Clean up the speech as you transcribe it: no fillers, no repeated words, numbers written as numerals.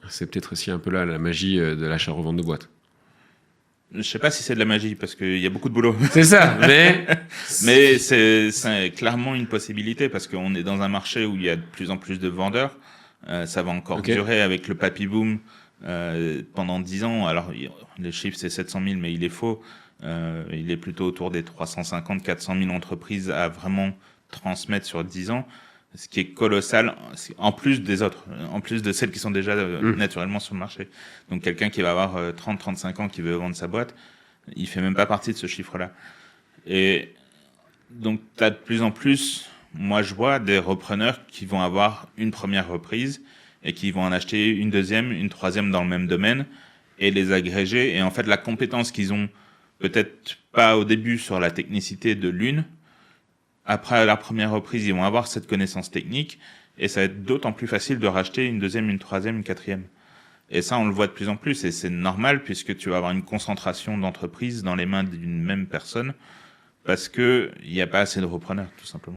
C'est peut-être aussi un peu là la magie de l'achat-revente de boîtes. Je sais pas si c'est de la magie parce qu'il y a beaucoup de boulot. C'est ça, mais Mais c'est clairement une possibilité parce qu'on est dans un marché où il y a de plus en plus de vendeurs. Ça va encore durer avec le papy boom pendant 10 ans. Alors, les chiffres, c'est 700 000, mais il est faux. Il est plutôt autour des 350, 400 000 entreprises à vraiment transmettre sur 10 ans, ce qui est colossal, en plus des autres, en plus de celles qui sont déjà naturellement sur le marché. Donc, quelqu'un qui va avoir 30, 35 ans qui veut vendre sa boîte, il fait même pas partie de ce chiffre-là. Et donc, tu as de plus en plus, moi je vois des repreneurs qui vont avoir une première reprise et qui vont en acheter une deuxième, une troisième dans le même domaine et les agréger. Et en fait, la compétence qu'ils ont, peut-être pas au début sur la technicité de l'une, après la première reprise, ils vont avoir cette connaissance technique et ça va être d'autant plus facile de racheter une deuxième, une troisième, une quatrième. Et ça, on le voit de plus en plus et c'est normal puisque tu vas avoir une concentration d'entreprises dans les mains d'une même personne parce que il n'y a pas assez de repreneurs, tout simplement.